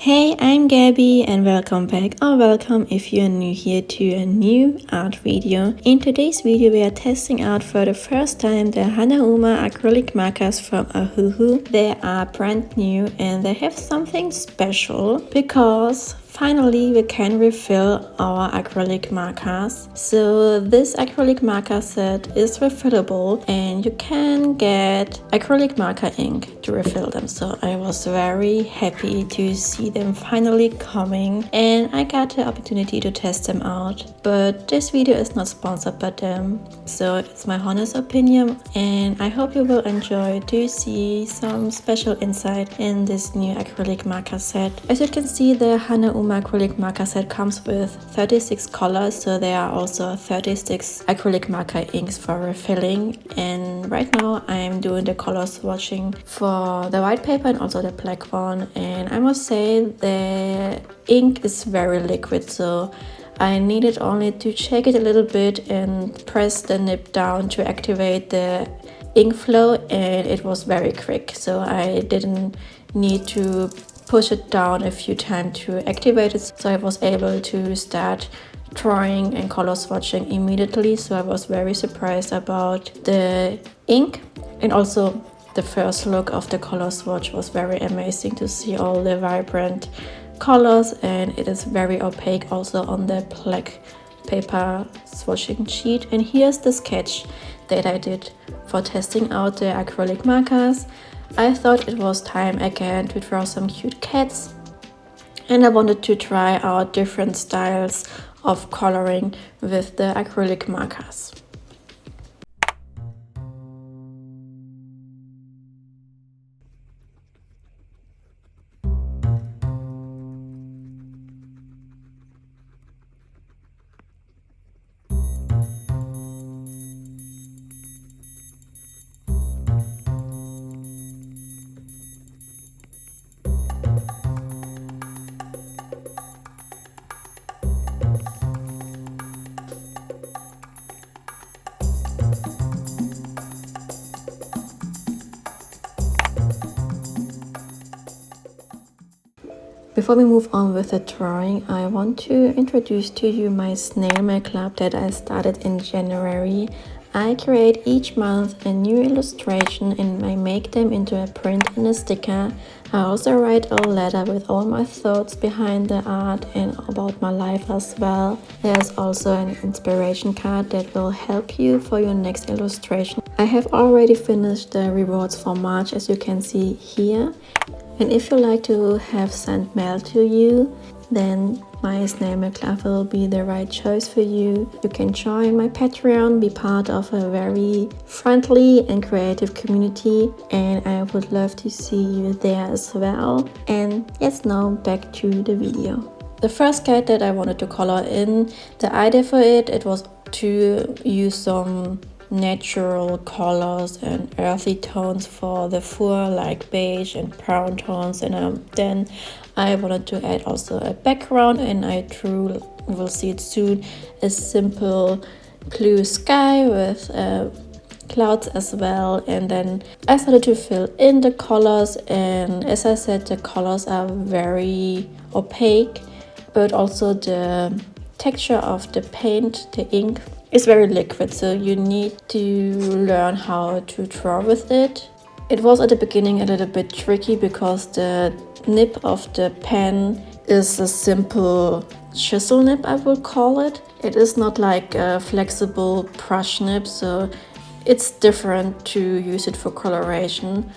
Hey, I'm Gabby and welcome back, or welcome if you're new here to a new art video. In today's video we are testing out for the first time the Hanauma acrylic markers from Ohuhu. They are brand new and they have something special because finally we can refill our acrylic markers. So this acrylic marker set is refillable and you can get acrylic marker ink to refill them. So I was very happy to see them finally coming and I got the opportunity to test them out. But this video is not sponsored by them, so it's my honest opinion and I hope you will enjoy to see some special insight in this new acrylic marker set. As you can see, the Hanauma acrylic marker set comes with 36 colors, so there are also 36 acrylic marker inks for refilling. And right now I'm doing the color swatching for the white paper and also the black one, and I must say the ink is very liquid, so I needed only to shake it a little bit and press the nib down to activate the ink flow, and it was very quick, so I didn't need to push it down a few times to activate it, so I was able to start drawing and color swatching immediately. So I was very surprised about the ink, and also the first look of the color swatch was very amazing to see all the vibrant colors, and it is very opaque also on the black paper swatching sheet. And here's the sketch that I did for testing out the acrylic markers. I thought it was time again to draw some cute cats, and I wanted to try out different styles of coloring with the acrylic markers. Before we move on with the drawing, I want to introduce to you my Snail Mail Club that I started in January. I create each month a new illustration and I make them into a print and a sticker. I also write a letter with all my thoughts behind the art and about my life as well. There's also an inspiration card that will help you for your next illustration. I have already finished the rewards for March, as you can see here. And if you like to have sent mail to you, then my Snail Mail Club will be the right choice for you. You can join my Patreon, be part of a very friendly and creative community, and I would love to see you there as well. And yes, now back to the video. The first cat that I wanted to color in, the idea for it was to use some natural colors and earthy tones for the fur, like beige and brown tones, and then I wanted to add also a background, and I drew, you will see it soon, a simple blue sky with clouds as well. And then I started to fill in the colors, and as I said, the colors are very opaque, but also the texture of the paint, the ink, is very liquid, so you need to learn how to draw with it. It was at the beginning a little bit tricky because the nib of the pen is a simple chisel nib, I will call it. It is not like a flexible brush nib, so it's different to use it for coloration,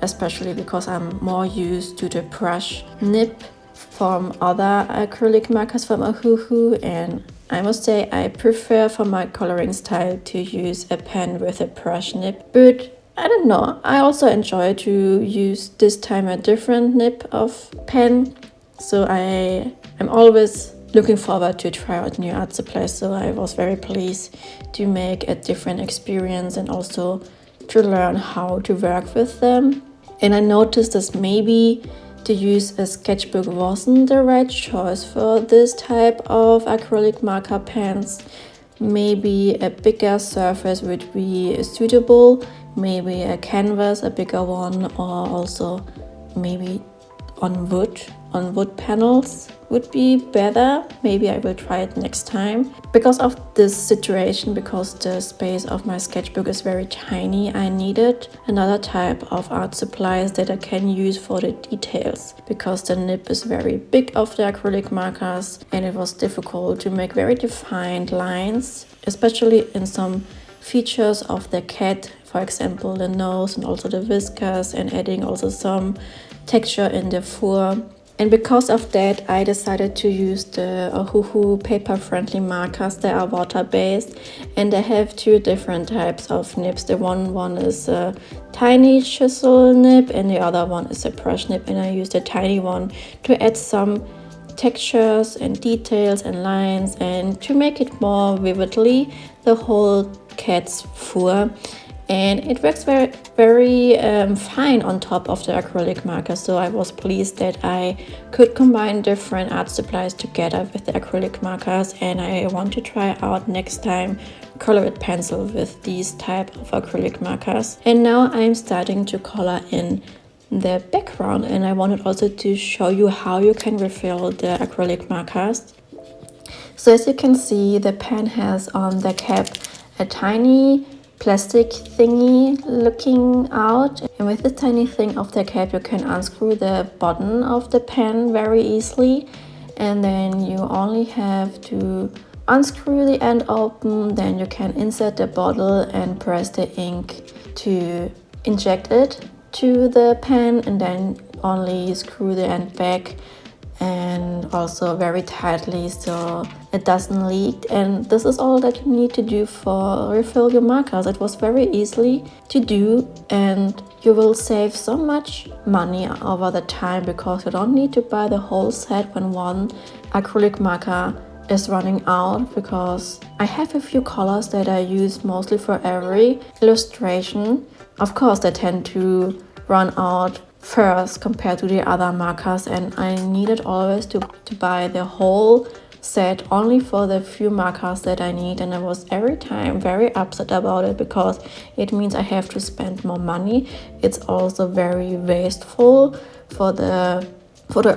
especially because I'm more used to the brush nib from other acrylic markers from Ohuhu, and I must say I prefer for my coloring style to use a pen with a brush nib, but I don't know, I also enjoy to use this time a different nib of pen, so I'm always looking forward to try out new art supplies, so I was very pleased to make a different experience and also to learn how to work with them. And I noticed that maybe to use a sketchbook wasn't the right choice for this type of acrylic marker pens. Maybe a bigger surface would be suitable, maybe a canvas, a bigger one, or also maybe on wood. on wood panels would be better. Maybe I will try it next time. Because of this situation, because the space of my sketchbook is very tiny, I needed another type of art supplies that I can use for the details, because the nib is very big of the acrylic markers and it was difficult to make very defined lines, especially in some features of the cat, for example the nose and also the whiskers, and adding also some texture in the fur. And because of that, I decided to use the Ohuhu paper-friendly markers. They are water-based and they have two different types of nibs. The one is a tiny chisel nib and the other one is a brush nib. And I used the tiny one to add some textures and details and lines and to make it more vividly the whole cat's fur. And it works very fine on top of the acrylic marker, so I was pleased that I could combine different art supplies together with the acrylic markers, and I want to try out next time color with pencil with these type of acrylic markers. And now I'm starting to color in the background, and I wanted also to show you how you can refill the acrylic markers. So as you can see, the pen has on the cap a tiny plastic thingy looking out, and with the tiny thing of the cap you can unscrew the button of the pen very easily, and then you only have to unscrew the end open, then you can insert the bottle and press the ink to inject it to the pen, and then only screw the end back and also very tightly so it doesn't leak. And this is all that you need to do for refill your markers. It was very easily to do and you will save so much money over the time, because you don't need to buy the whole set when one acrylic marker is running out, because I have a few colors that I use mostly for every illustration. Of course they tend to run out first compared to the other markers, and I needed always to buy the whole set only for the few markers that I need, and I was every time very upset about it because it means I have to spend more money. It's also very wasteful for the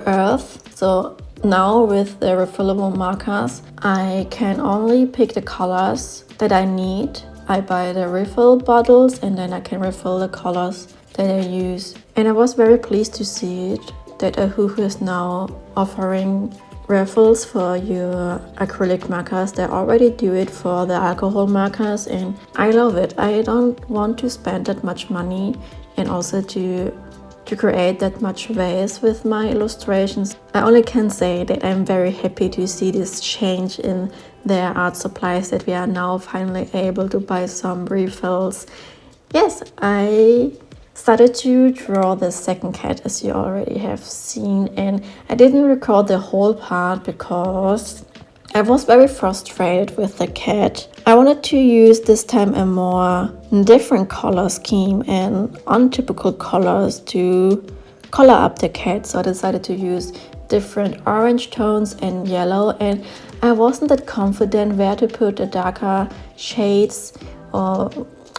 earth. So now with the refillable markers I can only pick the colors that I need. I buy the refill bottles and then I can refill the colors that I use. And I was very pleased to see it that Ohuhu is now offering refills for your acrylic markers. They already do it for the alcohol markers and I love it. I don't want to spend that much money and also to create that much waste with my illustrations. I only can say that I'm very happy to see this change in their art supplies, that we are now finally able to buy some refills. Yes, I started to draw the second cat, as you already have seen, and I didn't record the whole part because I was very frustrated with the cat. I wanted to use this time a more different color scheme and untypical colors to color up the cat, so I decided to use different orange tones and yellow, and I wasn't that confident where to put the darker shades or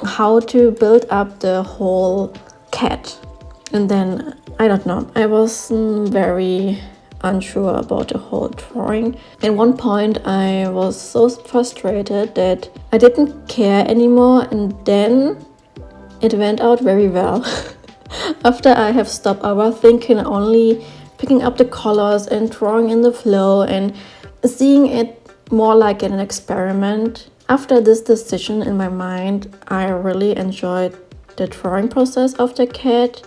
how to build up the whole cat. And then I don't know, I was very unsure about the whole drawing. At one point I was so frustrated that I didn't care anymore, and then it went out very well. After I have stopped overthinking, only picking up the colors and drawing in the flow and seeing it more like an experiment. After this decision in my mind, I really enjoyed the drawing process of the cat.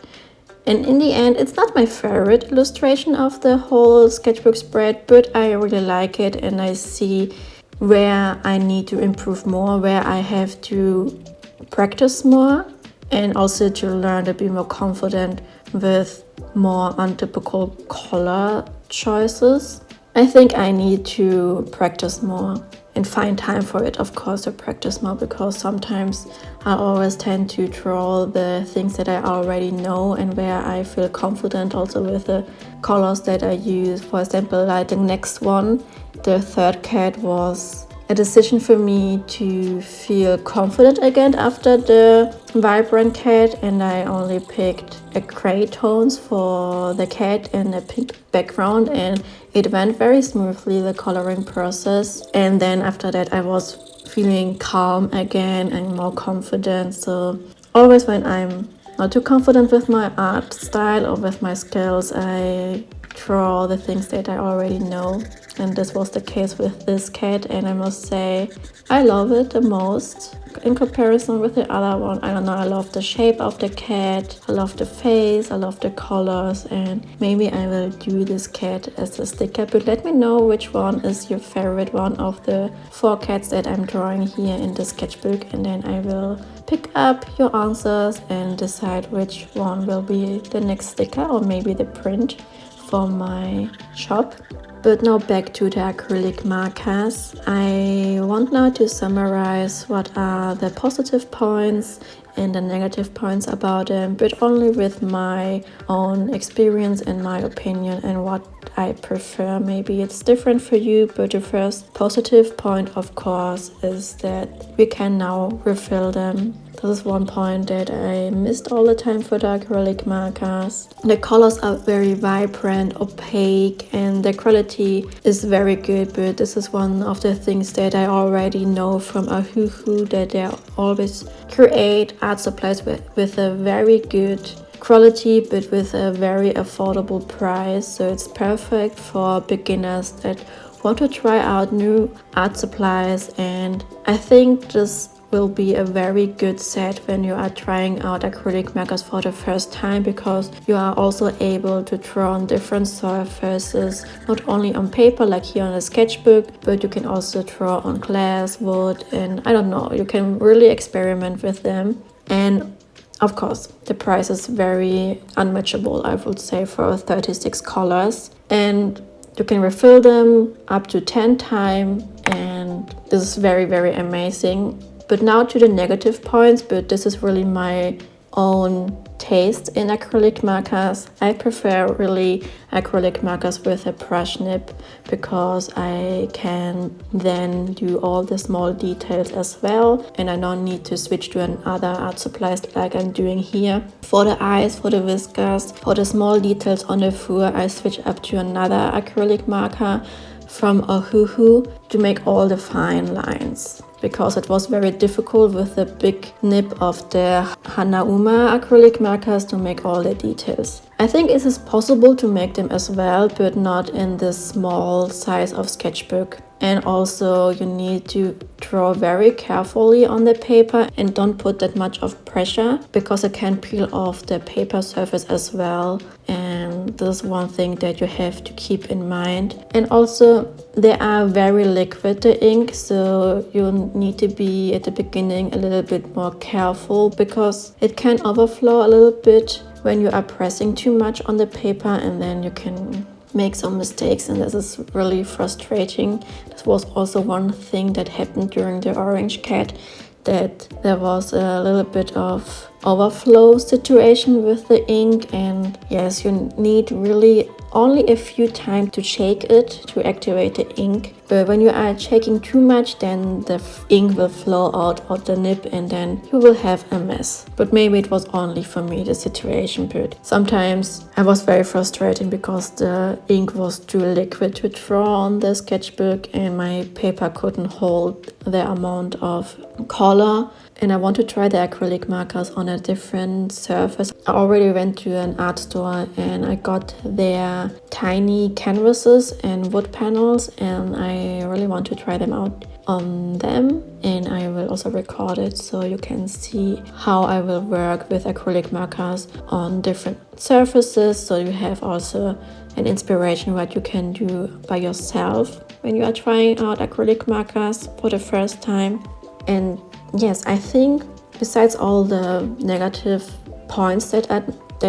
And in the end, it's not my favorite illustration of the whole sketchbook spread, but I really like it and I see where I need to improve more, where I have to practice more, and also to learn to be more confident with more untypical color choices. I think I need to practice more and find time for it, of course, to practice more, because sometimes I always tend to draw the things that I already know and where I feel confident also with the colors that I use. For example, like the next one, the third cat was a decision for me to feel confident again after the vibrant cat, and I only picked a gray tones for the cat and a pink background, and it went very smoothly, the coloring process. And then after that I was feeling calm again and more confident. So always when I'm not too confident with my art style or with my skills, I draw the things that I already know. And this was the case with this cat, and I must say I love it the most in comparison with the other one. I don't know, I love the shape of the cat, I love the face, I love the colors, and maybe I will do this cat as a sticker. But let me know which one is your favorite one of the 4 cats that I'm drawing here in the sketchbook, and then I will pick up your answers and decide which one will be the next sticker or maybe the print for my shop. But now back to the acrylic markers. I want now to summarize what are the positive points and the negative points about them, but only with my own experience and my opinion and what I prefer. Maybe it's different for you, but the first positive point, of course, is that we can now refill them. This is one point that I missed all the time for the acrylic markers. The colors are very vibrant, opaque, and the quality is very good, but this is one of the things that I already know from Ohuhu, that they always create art supplies with a very good quality but with a very affordable price. So it's perfect for beginners that want to try out new art supplies, and I think this will be a very good set when you are trying out acrylic markers for the first time, because you are also able to draw on different surfaces, not only on paper like here on a sketchbook, but you can also draw on glass, wood, and I don't know, you can really experiment with them. And of course, the price is very unmatchable, I would say, for 36 colors, and you can refill them up to 10 times, and this is very, very amazing. But now to the negative points, but this is really my own taste in acrylic markers. I prefer really acrylic markers with a brush nib, because I can then do all the small details as well, and I don't need to switch to another art supplies like I'm doing here. For the eyes, for the whiskers, for the small details on the fur, I switch up to another acrylic marker from Ohuhu to make all the fine lines, because it was very difficult with the big nib of the Hanauma acrylic markers to make all the details. I think it is possible to make them as well, but not in this small size of sketchbook. And also you need to draw very carefully on the paper and don't put that much of pressure, because it can peel off the paper surface as well. And this is one thing that you have to keep in mind. And also they are very liquid, the ink, so you need to be at the beginning a little bit more careful, because it can overflow a little bit when you are pressing too much on the paper, and then you can make some mistakes, and this is really frustrating. This was also one thing that happened during the orange cat, that there was a little bit of overflow situation with the ink, and yes, you need really only a few times to shake it to activate the ink. But when you are shaking too much, then the ink will flow out of the nib, and then you will have a mess. But maybe it was only for me, the situation, but sometimes I was very frustrated because the ink was too liquid to draw on the sketchbook, and my paper couldn't hold the amount of color. And I want to try the acrylic markers on a different surface. I already went to an art store and I got their tiny canvases and wood panels, and I really want to try them out on them, and I will also record it so you can see how I will work with acrylic markers on different surfaces, so you have also an inspiration what you can do by yourself when you are trying out acrylic markers for the first time. And yes, I think besides all the negative points that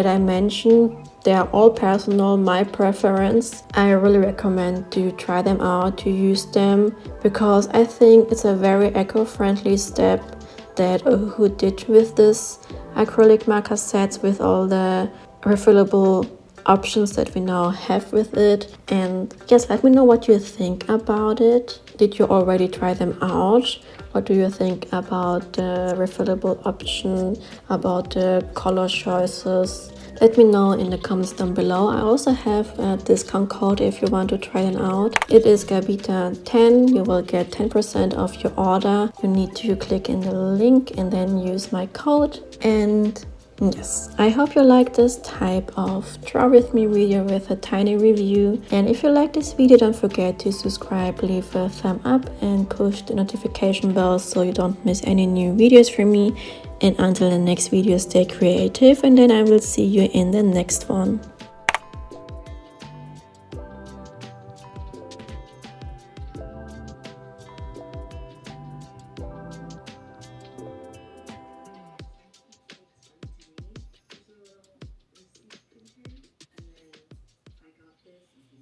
I mentioned, they are all personal, my preference. I really recommend to try them out, to use them, because I think it's a very eco-friendly step that Ohuhu did with this acrylic marker sets with all the refillable options that we now have with it. And yes, let me know what you think about it. Did you already try them out? What do you think about the refillable option, about the color choices? Let me know in the comments down below. I also have a discount code if you want to try them out. It is Gabita10. You will get 10% off your order. You need to click in the link and then use my code. And yes, I hope you like this type of draw with me video with a tiny review. And if you like this video, don't forget to subscribe, leave a thumb up and push the notification bell so you don't miss any new videos from me. And until the next video, stay creative, and then I will see you in the next one.